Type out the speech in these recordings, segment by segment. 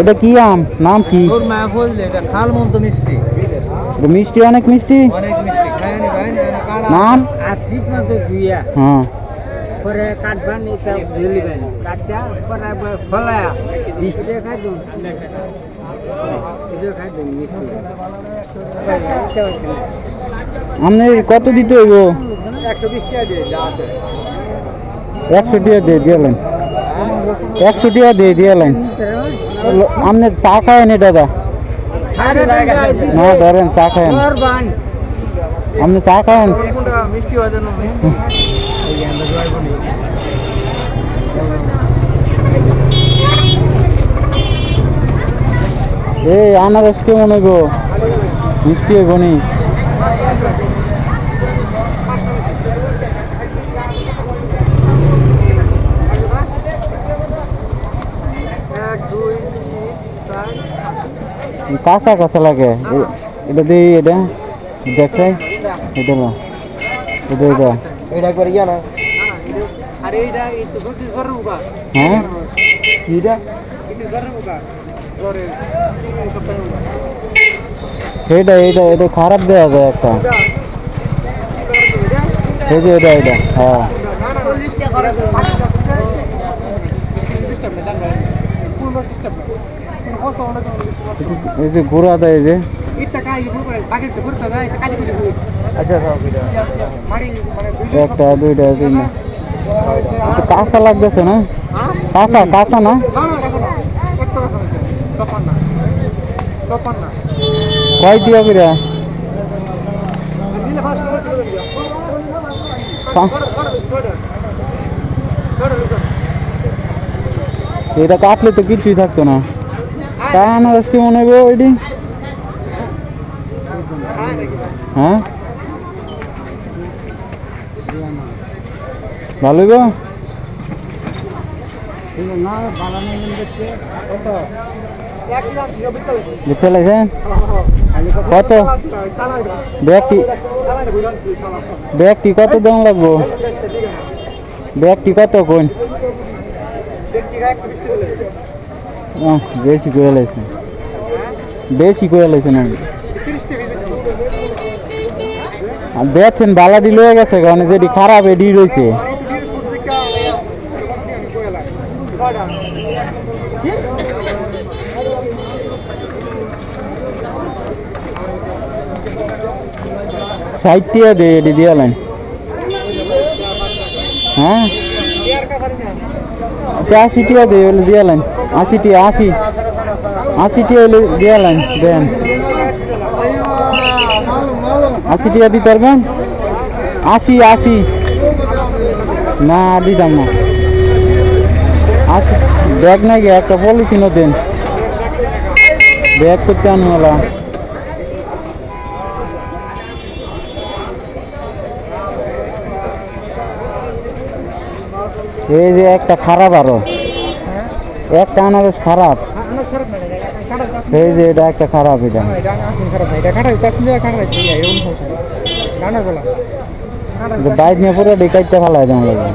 এটা কি আম? নাম কি? মিষ্টি, অনেক মিষ্টি। নাম? হ্যাঁ, আপনি কত দিতে হইব? 100 টাকা দিয়ে দিলেন। 100 টাকা দিয়ে দিলেন। আপনি চা খায়েন দাদা? না ধরেন, চা খায়েন। আপনি চা খায়েন? এই আনারস কেমন হইব? মিষ্টি হইব নি? কাঁচা কাঁচা লাগে। এটা দিয়ে এটা দেখছে, এটা না, এটা এটা এটা করে গিয়া না। হ্যাঁ, এটা এটা এটা খারাপ দেওয়া যায় একটা। এই যে এটা এটা, হ্যাঁ এই যে ঘোরা দেয়, এই যে একটা দুইটা তিনটা। কাঁচা লাগতেছে না? কাঁচা কাঁচা না? কয় দিয়া করে? এটা কাটলে তো কিছুই থাকতো না। তাই আনারস কি মনে হইব এটি? হ্যাঁ, ভালো হইব। বুঝতে লাগছেন? কত ব্যাগটি কত দাম লাগবো? ব্যাগটি কত কোন? বেশি করে লাইছে, বেশি করে লাইছে না। দেখছেন বালাডি লয়ে গেছে, কারণ যেটি খারাপ এডি রয়েছে। সাইটিয়া দে এডি দিয়া লাইন। হ্যাঁ, 80 টাকা দিয়ে হলে দিয়া লাইন। 80 টাকা, 80 টাকা হলে দিয়া লাইন দেন। 80 টাকা দিতে পারবেন? 80 না দিতাম না। 80 ব্যাগ নাকি একটা পলিথিনও দেন, ব্যাগ করতে আনওয়ালা। এই যে একটা খারাপ, আরো একটা আনারস খারাপ। এই যে এটা একটা খারাপ, এটা বাইক নিয়ে পুরো ডিকাইটটা ফেলা যেমন লাগে।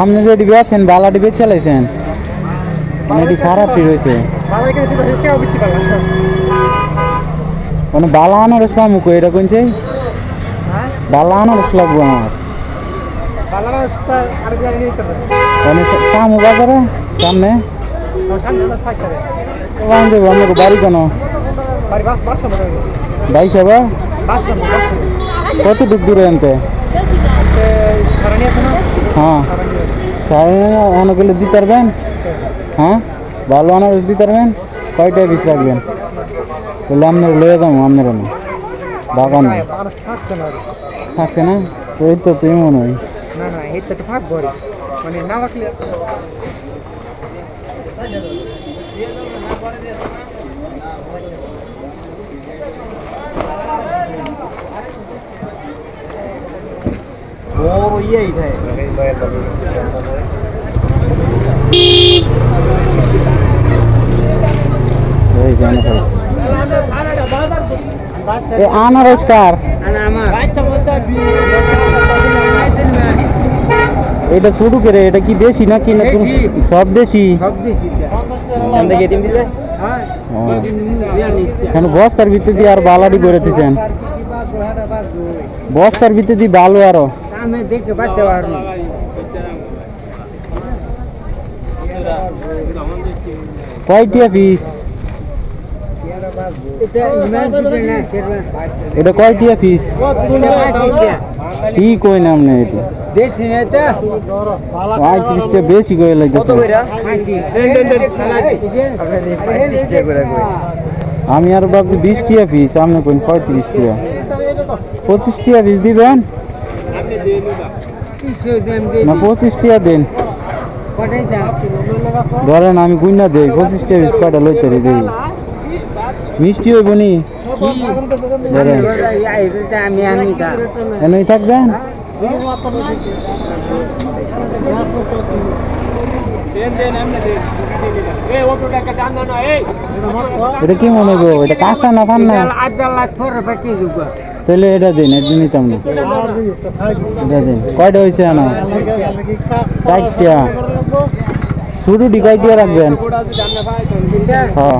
আপনি যদি বেচেন বালাটি বেচ চালাইছেন, এটি খারাপটি রয়েছে। মানে বালা আনারস পামুক এটা কোনছে? বালা আনারস লাগবো আমার। পামু বাজারে সামনে দেবো। আমাকে বাড়ি কেন? বাইশ আবার কত দূরে আনতে? হ্যাঁ, সাড়ে গেলে দিতে পারবেন? হ্যাঁ, ভালো আনারস দিতে পারবেন? কয়টা পিস রাখবেন? তাহলে আপনার লয়ে যাবো। আপনার বাগান থাকছে না তো? এই তো তুমি মনে হয় বড় ইয়ে এইখানে এ আনারস কার? এটা শুরু করে এটা কি দেশি নাকি না সব দেশি? কেন বস্তার ভিতরে দিয়ে আর বালাডি করে দিচ্ছেন? বস্তার ভিতরে দিয়ে ভালো আরো কয়টিয়া পিস? এটা কয়টিয়া পিস? ঠিক কই নাম নেই এটা দেশি এটা 35 টা বেশি কই লাগতেছে। আমি আর ভাবছি 20 টিয়া পিস, আপনি কোন 35 টিয়া 25 টিয়া পিস দিবেন না 25 টিয়া দেন ধরেন আমি গুইনা দেই 25 টিয়া পিস কয়টা লইতে রে দেই মিষ্টি হইব নি এনেই থাকবেন। এটা কি মনে করবো এটা কাঁচা না পান না তাহলে এটা দিন এটা নিতাম না এটা দিন কয়টা হয়েছে না 4টা শুধু ডিকাইটিয়া রাখবেন। হ্যাঁ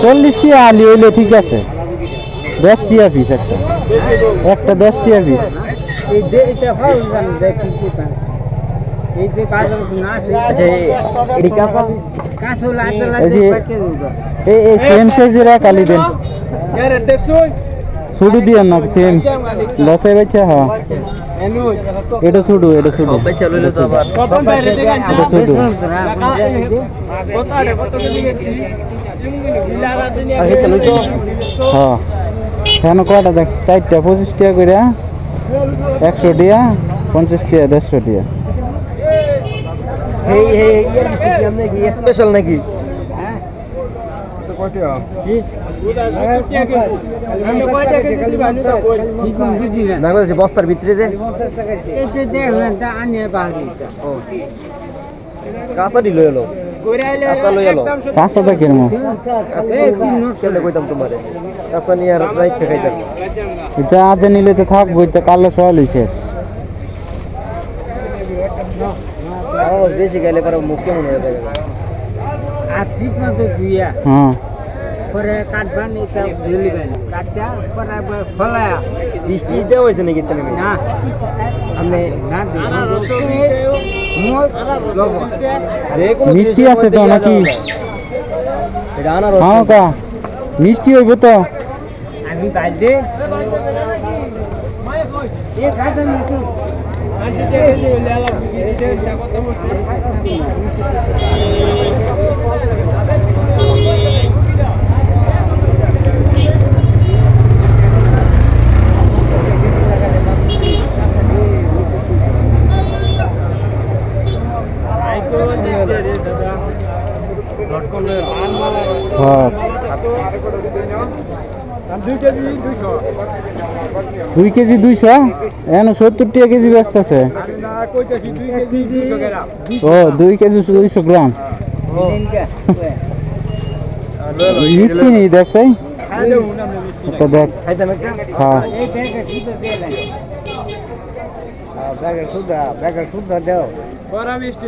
চল্লিশ টিয়া আলি হইলে ঠিক আছে 10 টিয়া পিস একটা 10 টিয়া পিস সেম সাইজের কালি দেন শুধু দিয়ে না সেম লসে বেচা। হ্যাঁ এটা শুধু এটা শুধু হ্যাঁ কেন কয়টা দেখ 4টা 25 টাকা করে 100 টিয়া 50 টিয়া 150 টিয়া স্পেশাল নাকি বস্তার ভিতরে কাঁচা দিল এলো কাঁচাটা কেন কইতাম তোমার কাঁচা নিয়ে আর রাইতে খাইতাম এটা আজ নিলে তো থাকবো এটা কালো সকাল শেষ বেশি গেলে পরে মুখ কেমন হয়ে যাবে আর ঠিক মতো দিয়া হ্যাঁ পরে কাটবান এটা দিলিবেন কাটটা পরে ফলায়া বৃষ্টি দেওয়া হয়েছে নাকি তাহলে না আমি না মিষ্টি আছে তো নাকি হ্যাঁ কা মিষ্টি হইব তো আমি বাইরে হ্যাঁ 2 কেজি 200 এখন 70 টাকা কেজি ব্যস্ত আছে ও 2 কেজি 200 গ্রাম মিষ্টি নেই দেখ ভাই এটা দেখ হ্যাঁ ব্যাগের সুদ্ধা দেও করা মিষ্টি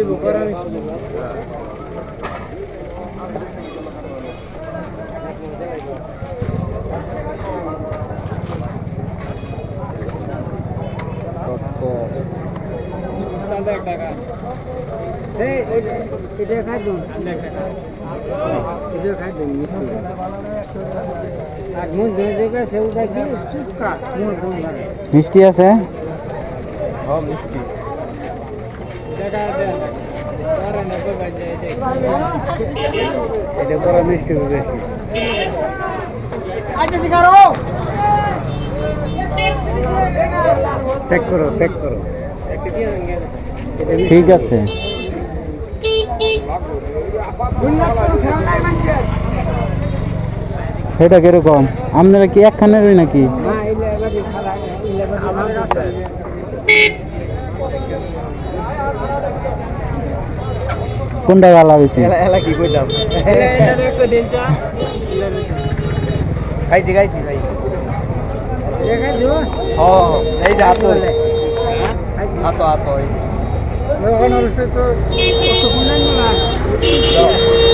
মিষ্টি আছে মিষ্টি চেক করো ঠিক আছে এটা কিরকম আপনারা কি একখানেরই নাকি কোনটা ভালো বেশি এলা কি কইতাম একটা দেন চা খাইছি ভাই দেখা দিও এই যে হাত এই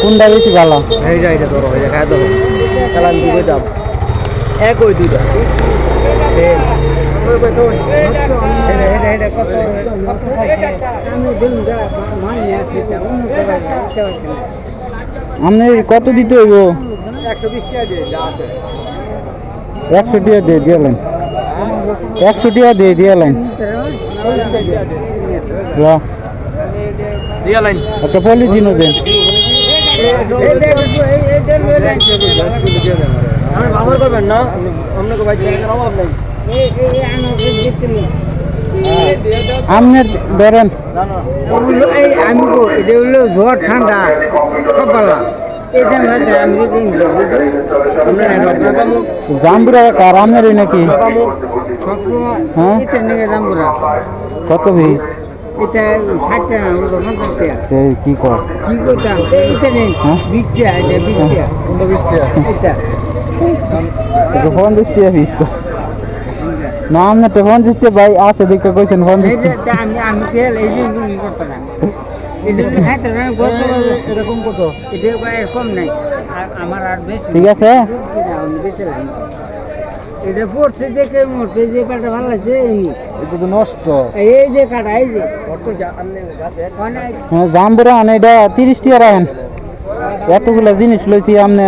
কোনটা বেশি ভালো এইটা ধরো এই যে খাই দাও চালান কি কইতাম এক ওই দুইটা দেন আপনি কত দিতে হইব 120 টাকা দিয়ে যা আছে 100 টাকা দিয়ে দিলেন 100 টাকা দিয়ে দিলেন দিয়া লাইন একটা পলিথিনও দেন আমার ব্যবহার করবেন না আপনাকে ভাই অভাব নাই আপনি ধরেন আমি এটা হলো ঝড় ঠান্ডা সব পালা জাম্বুরা কার আপনারই নাকি হ্যাঁ কত পিস এটা 60 টাকা 50 টাকা কি কর কি করতাম এটা নেই 20 টাকা এটা 20 টাকা 20 টাকা এটা 50 টাকা পিস কর না আপনার তো 50 টাকা ভাই আছে দেখে কইছেন 50 টাকা আমি তেল এই যে করতে না এরকম কত এটা কম নাই আমার আর বেশি ঠিক আছে এটা পড়ছে দেখে মোটে যে কাটা ভালো লাগছে এটা তো নষ্ট এই যে কাটা এই যে জাম্বুরা আনে এটা 30 টাকা রাখেন এতগুলা জিনিস লইছি আপনি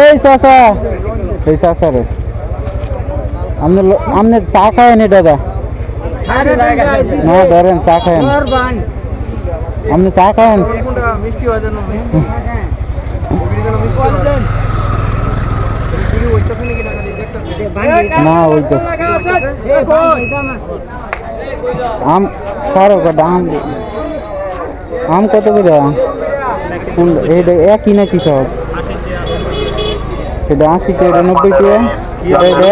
এই চাচা রে আপনি চা খায়েন এটা দা না ধরেন চা খায়েন আপনি চা খায়েন না ওইটা আম কারো দাম আম কত করে এটা একই নাকি সব এটা 80 টাকা 90 টাকা এটা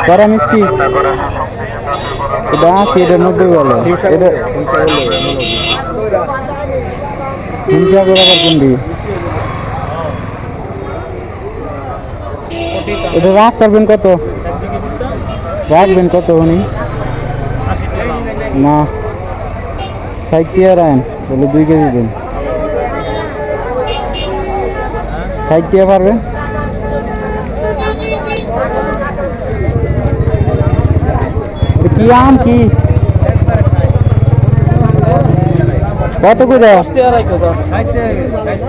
করা মিষ্টি এটা 80 এটা 90 বলে এটা হিংসা করে আবার কোনটি এটা রাখবেন কত উনি না 60 টাকা রাখেন বলে 2 কেজি দিন 60 টাকা পারবেন কি আম কি কত করে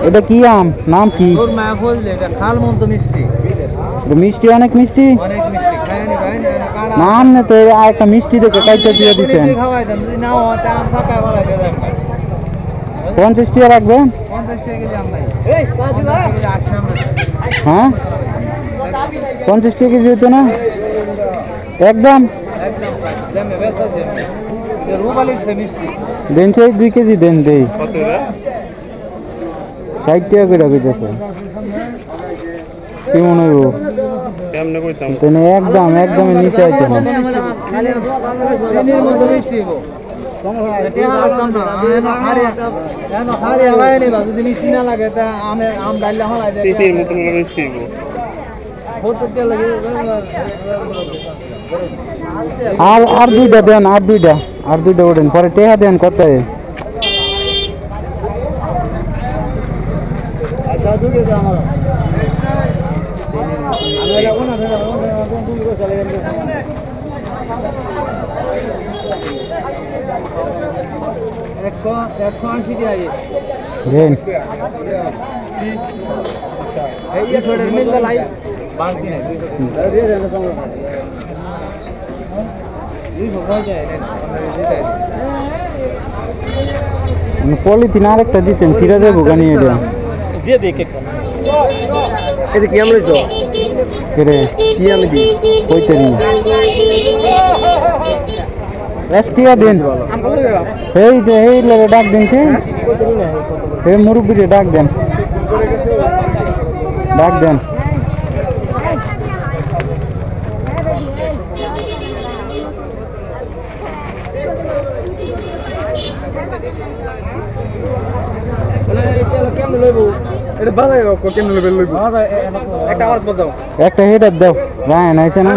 এটা কি আম নাম কি মিষ্টি অনেক মিষ্টি নাম না তো একটা মিষ্টি দেখে কাইটা দিয়ে দিচ্ছেন 50 টাকা রাখবেন হ্যাঁ 50 টাকা কেজি হতো না একদম দেন সেই 2 কেজি দেন দেই 60 টাকা করে কইতেছে কি মনে হইব একদম নিচে আইছে না আর দুইটা দেন আর দুইটা ওঠেন পরে টেহা দেন কত পলিথিন আরেকটা দিতেন ছিঁড়ে দেবো গানি এটা এটা কি আমরা তো রে কি আমি দিই কইতে নি এসটিয়া দেন এই লগে ডাক দেন সে এই মুরব্বিরে ডাক দেন কেমন লইব এটা বাজাই কেমন লইব একটা আমার বাজাও একটা হেটার দাও রায়ন আইছে না